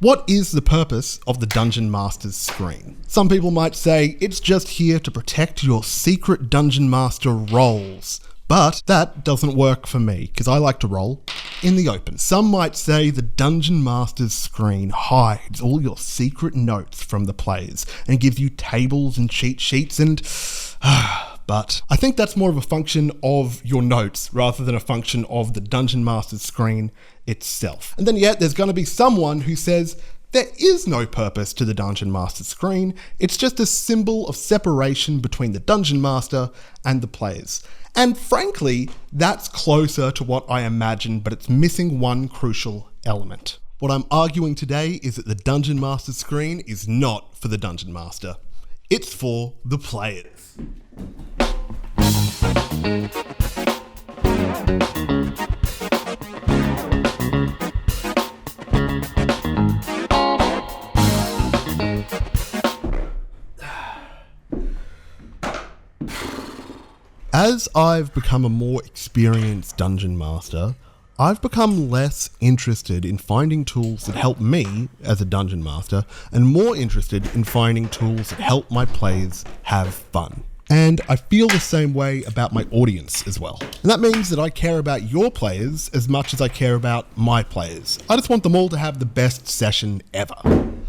What is the purpose of the Dungeon Master's screen? Some people might say it's just here to protect your secret Dungeon Master roles. But that doesn't work for me, because I like to roll in the open. Some might say the Dungeon Master's screen hides all your secret notes from the players and gives you tables and cheat sheets and... But I think that's more of a function of your notes rather than a function of the Dungeon Master's screen itself. And then yet there's going to be someone who says there is no purpose to the Dungeon Master's screen. It's just a symbol of separation between the Dungeon Master and the players. And frankly, that's closer to what I imagined, but it's missing one crucial element. What I'm arguing today is that the Dungeon Master screen is not for the Dungeon Master. It's for the players. As I've become a more experienced Dungeon Master, I've become less interested in finding tools that help me as a Dungeon Master and more interested in finding tools that help my players have fun. And I feel the same way about my audience as well. And that means that I care about your players as much as I care about my players. I just want them all to have the best session ever.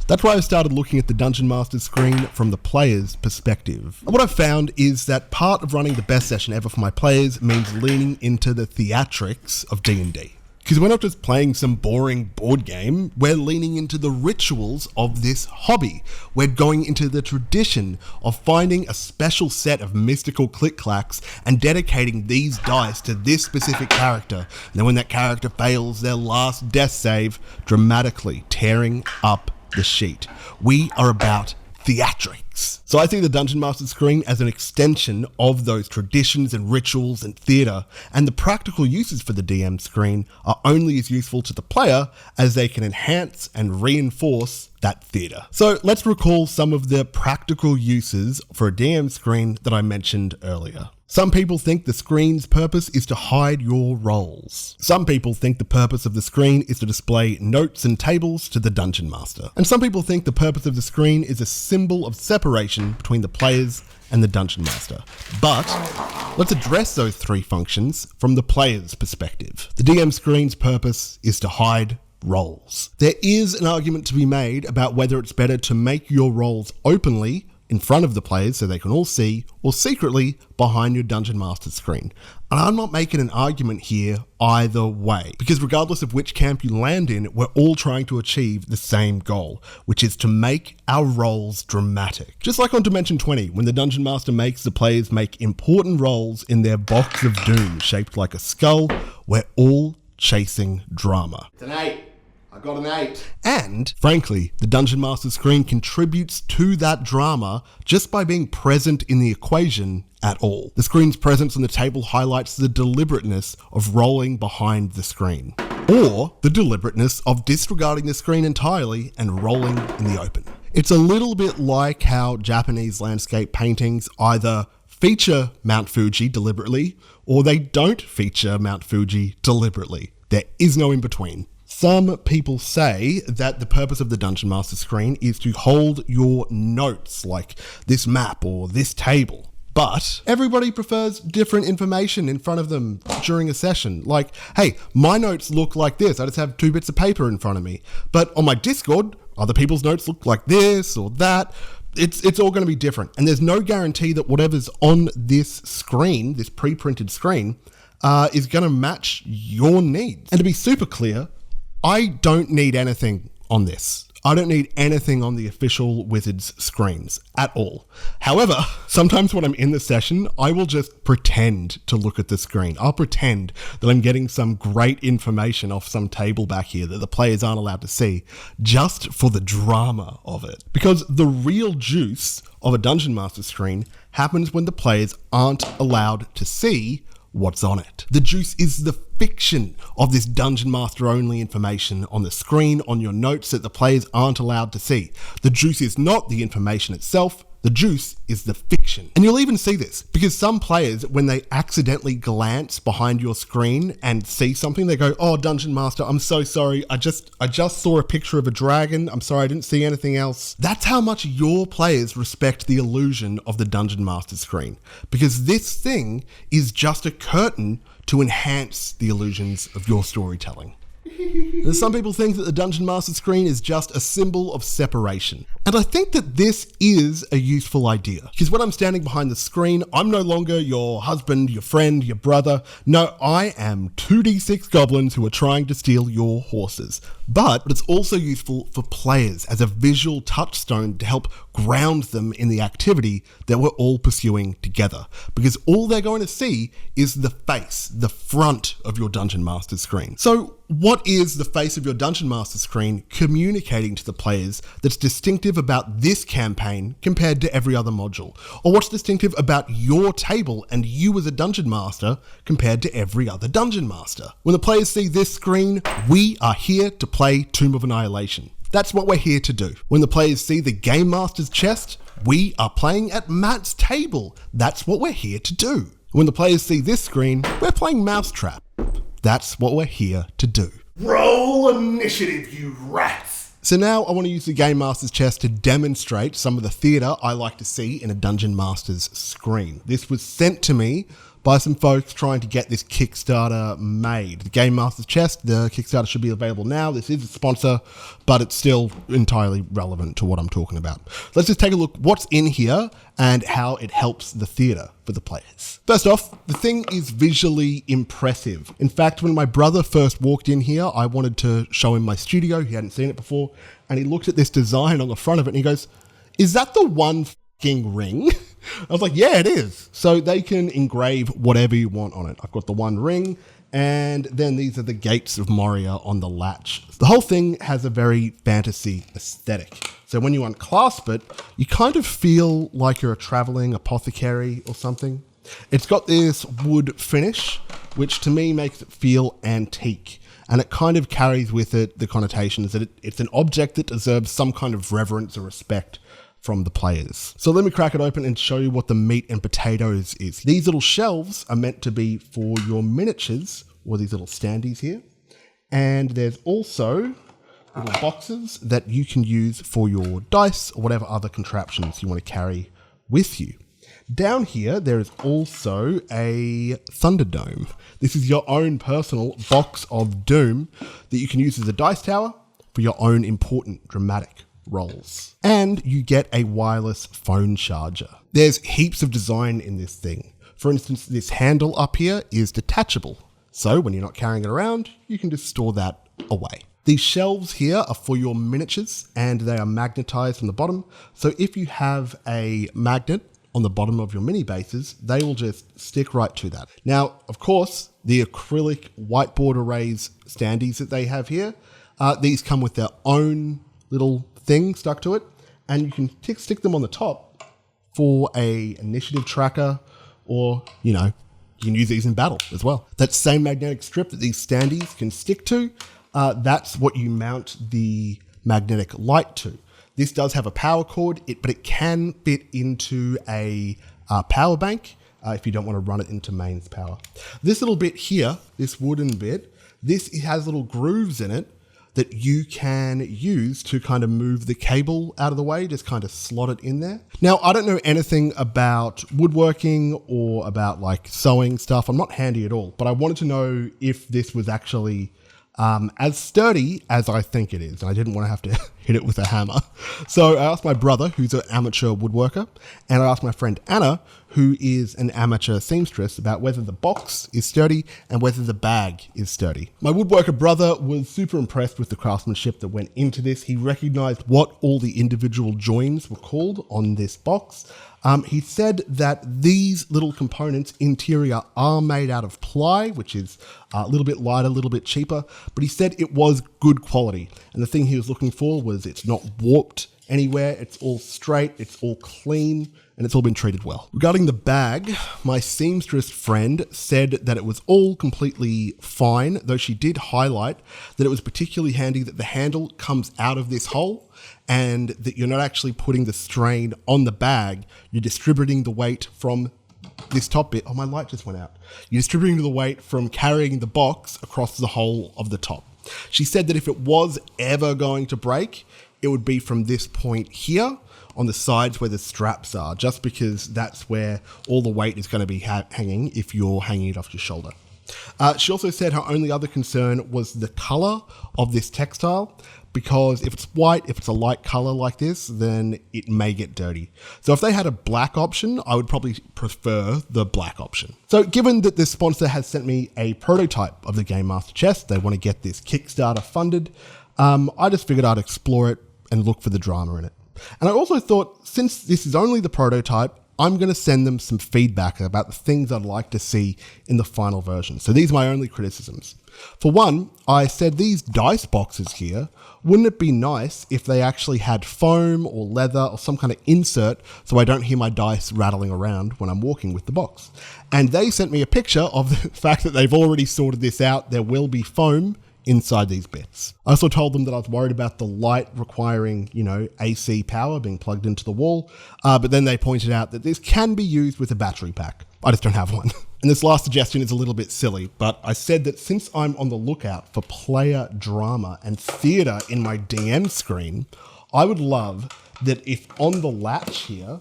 That's why I started looking at the Dungeon Master screen from the player's perspective. And what I've found is that part of running the best session ever for my players means leaning into the theatrics of D&D. Because we're not just playing some boring board game, we're leaning into the rituals of this hobby. We're going into the tradition of finding a special set of mystical click-clacks and dedicating these dice to this specific character. And then when that character fails their last death save, dramatically tearing up the sheet. We are about theatrics. So I see the Dungeon Master screen as an extension of those traditions and rituals and theatre, and the practical uses for the DM screen are only as useful to the player as they can enhance and reinforce that theatre. So let's recall some of the practical uses for a DM screen that I mentioned earlier. Some people think the screen's purpose is to hide your roles. Some people think the purpose of the screen is to display notes and tables to the Dungeon Master. And some people think the purpose of the screen is a symbol of separation between the players and the Dungeon Master. But let's address those three functions from the player's perspective. The DM screen's purpose is to hide roles. There is an argument to be made about whether it's better to make your roles openly in front of the players so they can all see, or secretly behind your Dungeon Master screen. And I'm not making an argument here either way, because regardless of which camp you land in, we're all trying to achieve the same goal, which is to make our roles dramatic. Just like on Dimension 20, when the Dungeon Master makes the players make important rolls in their box of doom shaped like a skull, we're all chasing drama. It's an 8. I got an 8. And, frankly, the Dungeon Master screen contributes to that drama just by being present in the equation at all. The screen's presence on the table highlights the deliberateness of rolling behind the screen, or the deliberateness of disregarding the screen entirely and rolling in the open. It's a little bit like how Japanese landscape paintings either feature Mount Fuji deliberately, or they don't feature Mount Fuji deliberately. There is no in between. Some people say that the purpose of the Dungeon Master screen is to hold your notes, like this map or this table. But everybody prefers different information in front of them during a session. Like, hey, my notes look like this. I just have 2 bits of paper in front of me. But on my Discord, other people's notes look like this or that. It's all going to be different. And there's no guarantee that whatever's on this screen, this pre-printed screen, is going to match your needs. And to be super clear, I don't need anything on this. I don't need anything on the official Wizards screens at all. However, sometimes when I'm in the session, I will just pretend to look at the screen. I'll pretend that I'm getting some great information off some table back here that the players aren't allowed to see, just for the drama of it. Because the real juice of a Dungeon Master screen happens when the players aren't allowed to see what's on it. The juice is the fiction of this Dungeon Master only information on the screen, on your notes that the players aren't allowed to see. The juice is not the information itself, The juice is the fiction. And you'll even see this because some players, when they accidentally glance behind your screen and see something, they go, "Oh, Dungeon Master, I'm so sorry. I just saw a picture of a dragon. I'm sorry, I didn't see anything else." That's how much your players respect the illusion of the Dungeon Master screen, because this thing is just a curtain to enhance the illusions of your storytelling. Some people think that the Dungeon Master screen is just a symbol of separation. And I think that this is a useful idea. Because when I'm standing behind the screen, I'm no longer your husband, your friend, your brother. No, I am 2d6 goblins who are trying to steal your horses. But it's also useful for players as a visual touchstone to help ground them in the activity that we're all pursuing together. Because all they're going to see is the face, the front of your Dungeon Master screen. So what is the face of your Dungeon Master screen communicating to the players that's distinctive about this campaign compared to every other module? Or what's distinctive about your table and you as a Dungeon Master compared to every other Dungeon Master? When the players see this screen, we are here to play Tomb of Annihilation. That's what we're here to do. When the players see the Gamemaster's chest, we are playing at Matt's table. That's what we're here to do. When the players see this screen, we're playing Mousetrap. That's what we're here to do. Roll initiative, you rats! So now I want to use the Gamemaster's chest to demonstrate some of the theatre I like to see in a Dungeon Master's screen. This was sent to me by some folks trying to get this Kickstarter made. The Gamemaster's chest, the Kickstarter should be available now. This is a sponsor, but it's still entirely relevant to what I'm talking about. Let's just take a look what's in here and how it helps the theatre for the players. First off, the thing is visually impressive. In fact, when my brother first walked in here, I wanted to show him my studio. He hadn't seen it before. And he looked at this design on the front of it and he goes, "Is that the one ring?" I was like, "Yeah, it is." So they can engrave whatever you want on it. I've got the one ring, and then these are the gates of Moria on the latch. The whole thing has a very fantasy aesthetic. So when you unclasp it, you kind of feel like you're a traveling apothecary or something. It's got this wood finish, which to me makes it feel antique. And it kind of carries with it the connotations that it's an object that deserves some kind of reverence or respect from the players. So let me crack it open and show you what the meat and potatoes is. These little shelves are meant to be for your miniatures, or these little standees here. And there's also little boxes that you can use for your dice or whatever other contraptions you want to carry with you. Down here, there is also a Thunderdome. This is your own personal box of doom that you can use as a dice tower for your own important dramatic rolls. And you get a wireless phone charger. There's heaps of design in this thing. For instance, this handle up here is detachable. So when you're not carrying it around, you can just store that away. These shelves here are for your miniatures and they are magnetized on the bottom. So if you have a magnet on the bottom of your mini bases, they will just stick right to that. Now, of course, the acrylic whiteboard arrays standees that they have here, these come with their own little thing stuck to it, and you can stick them on the top for a initiative tracker, or, you know, you can use these in battle as well. That same magnetic strip that these standees can stick to, that's what you mount the magnetic light to. This does have a power cord, but it can fit into a power bank if you don't want to run it into mains power. This little bit here, this wooden bit, it has little grooves in it that you can use to kind of move the cable out of the way, just kind of slot it in there. Now, I don't know anything about woodworking or about like sewing stuff. I'm not handy at all, but I wanted to know if this was actually as sturdy as I think it is. And I didn't want to have to hit it with a hammer. So I asked my brother, who's an amateur woodworker, and I asked my friend Anna, who is an amateur seamstress, about whether the box is sturdy and whether the bag is sturdy. My woodworker brother was super impressed with the craftsmanship that went into this. He recognized what all the individual joins were called on this box. He said that these little components interior are made out of ply, which is a little bit lighter, a little bit cheaper, but he said it was good quality. And the thing he was looking for was it's not warped anywhere. It's all straight, it's all clean, and it's all been treated well. Regarding the bag, my seamstress friend said that it was all completely fine, though she did highlight that it was particularly handy that the handle comes out of this hole and that you're not actually putting the strain on the bag, you're distributing the weight from this top bit. Oh, my light just went out. You're distributing the weight from carrying the box across the whole of the top. She said that if it was ever going to break, it would be from this point here on the sides where the straps are, just because that's where all the weight is going to be hanging if you're hanging it off your shoulder. She also said her only other concern was the color of this textile, because if it's white, if it's a light color like this, then it may get dirty. So if they had a black option, I would probably prefer the black option. So given that this sponsor has sent me a prototype of the Gamemaster chest, they want to get this Kickstarter funded, I just figured I'd explore it and look for the drama in it. And I also thought, since this is only the prototype, I'm going to send them some feedback about the things I'd like to see in the final version. So these are my only criticisms. For one, I said these dice boxes here, wouldn't it be nice if they actually had foam or leather or some kind of insert so I don't hear my dice rattling around when I'm walking with the box? And they sent me a picture of the fact that they've already sorted this out. There will be foam inside these bits. I also told them that I was worried about the light requiring, AC power being plugged into the wall, but then they pointed out that this can be used with a battery pack. I just don't have one. And this last suggestion is a little bit silly, but I said that since I'm on the lookout for player drama and theatre in my DM screen, I would love that if on the latch here,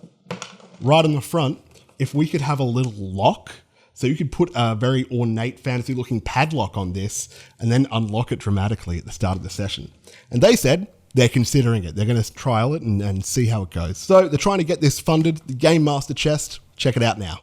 right on the front, if we could have a little lock. So you could put a very ornate fantasy looking padlock on this and then unlock it dramatically at the start of the session. And they said they're considering it. They're going to trial it and see how it goes. So they're trying to get this funded. The Gamemaster chest, check it out now.